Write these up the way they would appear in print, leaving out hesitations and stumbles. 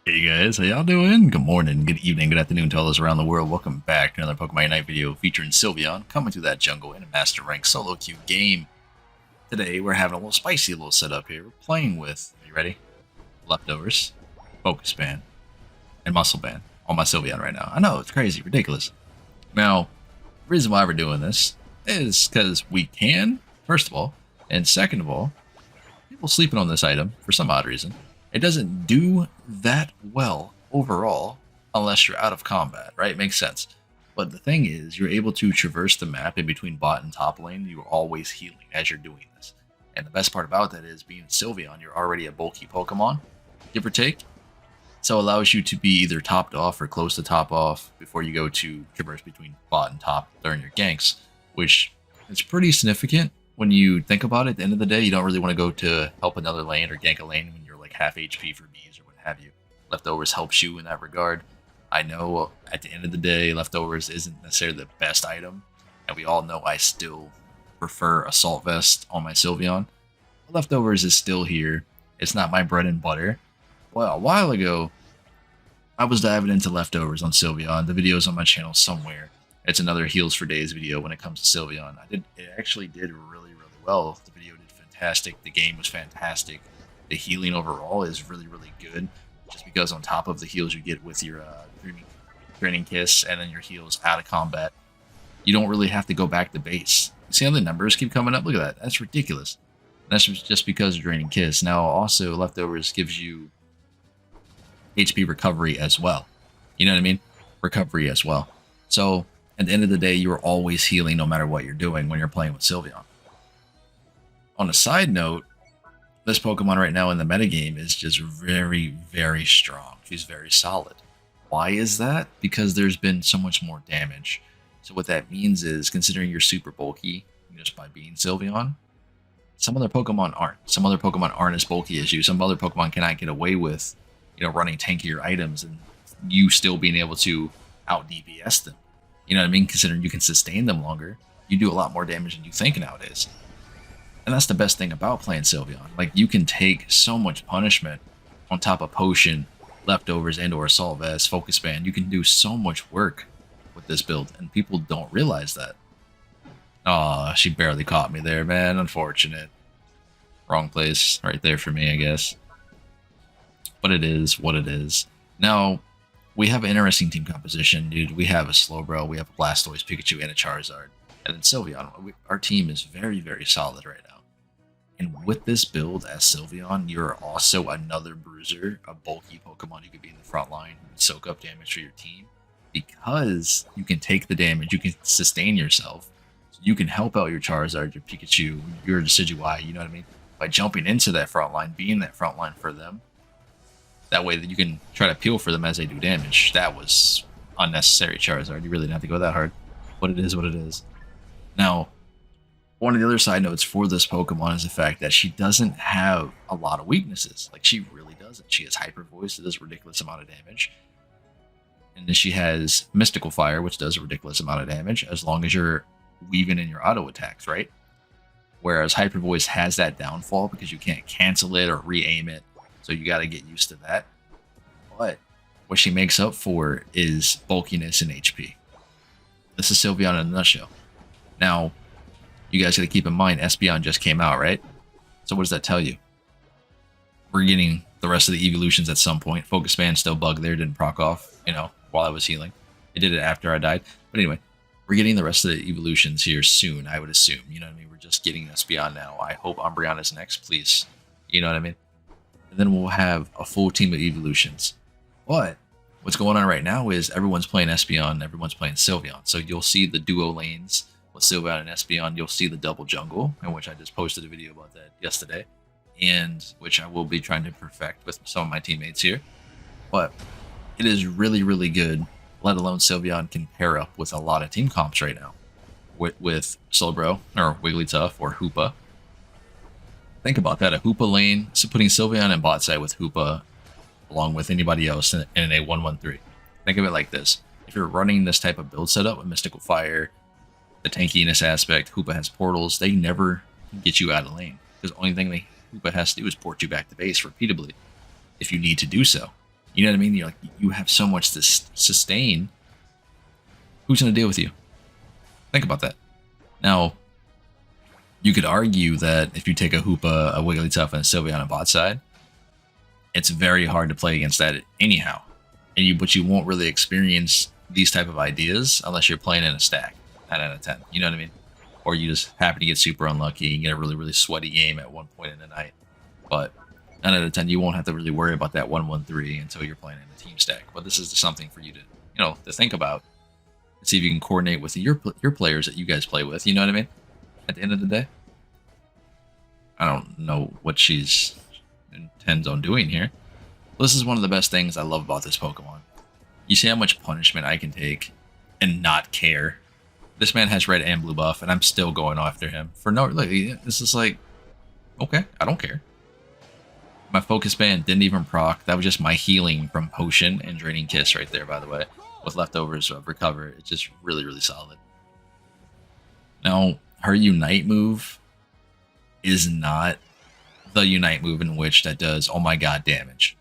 Hey guys, how y'all doing? Good morning, good evening, good afternoon to all those around the world. Welcome back to another Pokemon Unite video featuring Sylveon coming through that jungle in a Master Rank solo queue game. Today we're having a little spicy little setup here. We're playing with, are you ready? Leftovers, Focus Band, and Muscle Band on my Sylveon right now. I know, it's crazy, ridiculous. Now, the reason why we're doing this is because we can, first of all, and second of all, people sleeping on this item for some odd reason. It doesn't do that well overall unless you're out of combat, right? Makes sense. But the thing is, you're able to traverse the map in between bot and top lane. You're always healing as you're doing this. And the best part about that is being Sylveon, you're already a bulky Pokemon, give or take. So it allows you to be either topped off or close to top off before you go to traverse between bot and top during your ganks, which is pretty significant when you think about it. At the end of the day, you don't really want to go to help another lane or gank a lane when you're like half HP for bees or what have you. Leftovers helps you in that regard. I know at the end of the day, Leftovers isn't necessarily the best item, and we all know I still prefer Assault Vest on my Sylveon. Leftovers is still here. It's not my bread and butter. Well, a while ago, I was diving into Leftovers on Sylveon. The video's on my channel somewhere. It's another Heals for Days video when it comes to Sylveon. It actually did really well. The video did fantastic. The game was fantastic. The healing overall is really good. Just because on top of the heals you get with your Draining Kiss and then your heals out of combat, you don't really have to go back to base. You see how the numbers keep coming up? Look at that. That's ridiculous. And that's just because of Draining Kiss. Now also Leftovers gives you HP recovery as well. You know what I mean? Recovery as well. So at the end of the day, you're always healing no matter what you're doing when you're playing with Sylveon. On a side note, this Pokemon right now in the metagame is just very strong. She's very solid. Why is that? Because there's been so much more damage. So what that means is, considering you're super bulky just by being Sylveon, some other Pokemon aren't. Some other Pokemon aren't as bulky as you. Some other Pokemon cannot get away with, running tankier items and you still being able to out DPS them. You know what I mean? Considering you can sustain them longer, you do a lot more damage than you think nowadays. And that's the best thing about playing Sylveon. Like, you can take so much punishment on top of Potion, Leftovers, and or Assault Vest, Focus Band. You can do so much work with this build, and people don't realize that. Aw, she barely caught me there, man. Unfortunate. Wrong place right there for me, I guess. But it is what it is. Now, we have an interesting team composition, dude. We have a Slowbro, we have a Blastoise, Pikachu, and a Charizard. And then Sylveon. Our team is very solid right now. And with this build as Sylveon, you're also another bruiser, a bulky Pokemon. You could be in the front line and soak up damage for your team. Because you can take the damage, you can sustain yourself. So you can help out your Charizard, your Pikachu, your Decidueye, you know what I mean? By jumping into that front line, being that front line for them. That way that you can try to peel for them as they do damage. That was unnecessary, Charizard. You really didn't have to go that hard. But it is what it is. Now, one of the other side notes for this Pokemon is the fact that she doesn't have a lot of weaknesses. Like, she really doesn't. She has Hyper Voice, it does a ridiculous amount of damage. And then she has Mystical Fire, which does a ridiculous amount of damage, as long as you're weaving in your auto attacks, right? Whereas Hyper Voice has that downfall because you can't cancel it or re-aim it. So you got to get used to that. But what she makes up for is bulkiness and HP. This is Sylveon in a nutshell. Now, you guys got to keep in mind, Espeon just came out, right? So what does that tell you? We're getting the rest of the evolutions at some point. Focus Band still bugged there, didn't proc off, while I was healing. It did it after I died. But anyway, we're getting the rest of the evolutions here soon, I would assume. You know what I mean? We're just getting Espeon now. I hope Umbreon is next, please. You know what I mean? And then we'll have a full team of evolutions. But what's going on right now is everyone's playing Espeon, everyone's playing Sylveon. So you'll see the duo lanes with Sylveon and Espeon. You'll see the double jungle, in which I just posted a video about that yesterday, and which I will be trying to perfect with some of my teammates here. But it is really good, let alone Sylveon can pair up with a lot of team comps right now. With Slowbro, or Wigglytuff, or Hoopa. Think about that, a Hoopa lane, so putting Sylveon in bot side with Hoopa, along with anybody else in a 1-1-3. Think of it like this. If you're running this type of build setup with Mystical Fire, the tankiness aspect, Hoopa has portals, they never get you out of lane. Because the only thing Hoopa has to do is port you back to base repeatedly, if you need to do so. You know what I mean? You're like, you have so much to sustain. Who's going to deal with you? Think about that. Now, you could argue that if you take a Hoopa, a Wigglytuff, and a Sylveon on bot side, it's very hard to play against that anyhow. But you won't really experience these type of ideas unless you're playing in a stack, 9 out of 10. You know what I mean? Or you just happen to get super unlucky and get a really, really sweaty game at one point in the night. But 9 out of 10, you won't have to really worry about that 1-1-3 until you're playing in a team stack. But this is something for you to, to think about. See if you can coordinate with your players that you guys play with. You know what I mean? At the end of the day, I don't know what she's intends on doing here. This is one of the best things I love about this Pokemon. You see how much punishment I can take and not care. This man has red and blue buff, and I'm still going after him for no. Like, this is like, okay, I don't care. My focus band didn't even proc. That was just my healing from potion and draining kiss right there. By the way, with leftovers of recover, it's just really, really solid. Now, her Unite move is not the Unite move in which that does, oh my god, damage.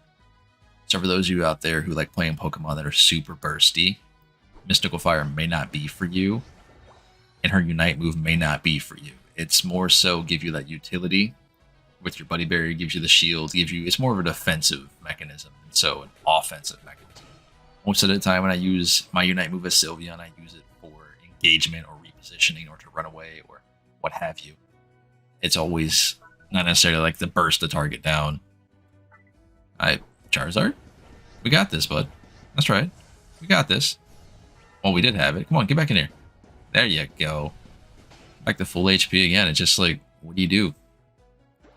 So for those of you out there who like playing Pokemon that are super bursty, Mystical Fire may not be for you, and her Unite move may not be for you. It's more so give you that utility with your Buddy Barrier, gives you the shield, it's more of a defensive mechanism, and so an offensive mechanism. Most of the time when I use my Unite move as Sylveon, I use it for engagement or repositioning or to run away or what have you. It's always not necessarily like to burst the target down. Charizard? We got this, bud. That's right. We got this. Well, we did have it. Come on, get back in here. There you go. Back to full HP again. It's just like, what do you do?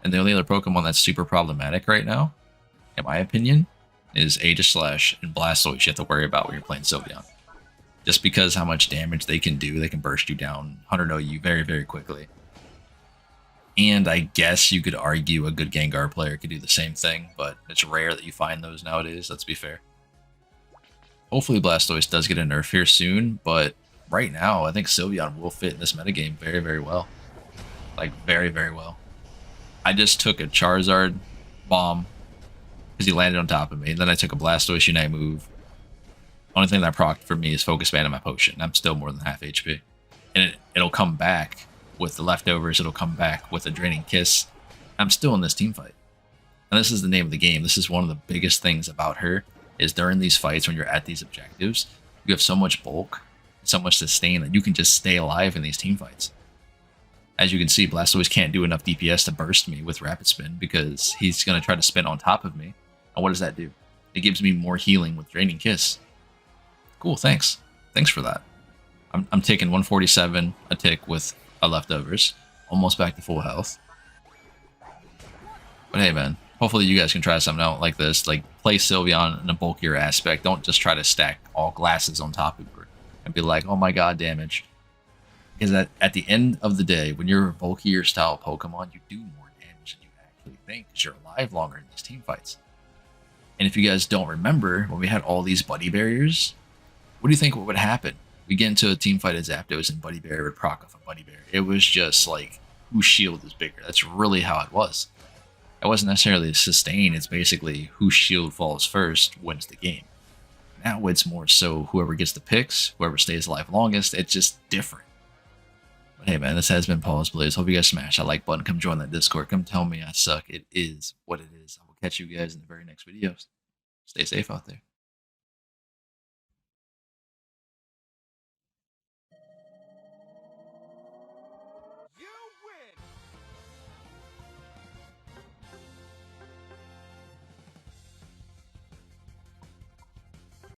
And the only other Pokemon that's super problematic right now, in my opinion, is Aegislash and Blastoise you have to worry about when you're playing Sylveon. Just because how much damage they can do, they can burst you down, 100 you very, very quickly. And I guess you could argue a good Gengar player could do the same thing, but it's rare that you find those nowadays, let's be fair. Hopefully Blastoise does get a nerf here soon, but right now I think Sylveon will fit in this metagame very, very well. Like, very, very well. I just took a Charizard bomb because he landed on top of me, and then I took a Blastoise Unite move. Only thing that procced for me is Focus Band and my potion. I'm still more than half HP. And it'll come back with the leftovers, it'll come back with a draining kiss. I'm still in this team fight. And this is the name of the game. This is one of the biggest things about her, is during these fights when you're at these objectives, you have so much bulk, so much sustain that you can just stay alive in these team fights. As you can see, Blastoise can't do enough DPS to burst me with Rapid Spin because he's going to try to spin on top of me. And what does that do? It gives me more healing with Draining Kiss. Cool, thanks. Thanks for that. I'm taking 147 a tick with leftovers, almost back to full health. But hey, man, hopefully you guys can try something out like this. Like, play Sylveon in a bulkier aspect. Don't just try to stack all glasses on top of her and be like, oh my god, damage. Because at the end of the day, when you're a bulkier style Pokemon, you do more damage than you actually think because you're alive longer in these team fights. And if you guys don't remember, when we had all these Buddy Barriers, what do you think would happen? We get into a team fight at Zapdos and Buddy Barrier would proc off a Buddy Barrier. It was just like, whose shield is bigger? That's really how it was. It wasn't necessarily a sustain, it's basically whose shield falls first wins the game. Now it's more so whoever gets the picks, whoever stays alive longest, it's just different. But hey man, this has been Pawseplays. Hope you guys smash that like button, come join that Discord, come tell me I suck. It is what it is. I will catch you guys in the very next videos. Stay safe out there.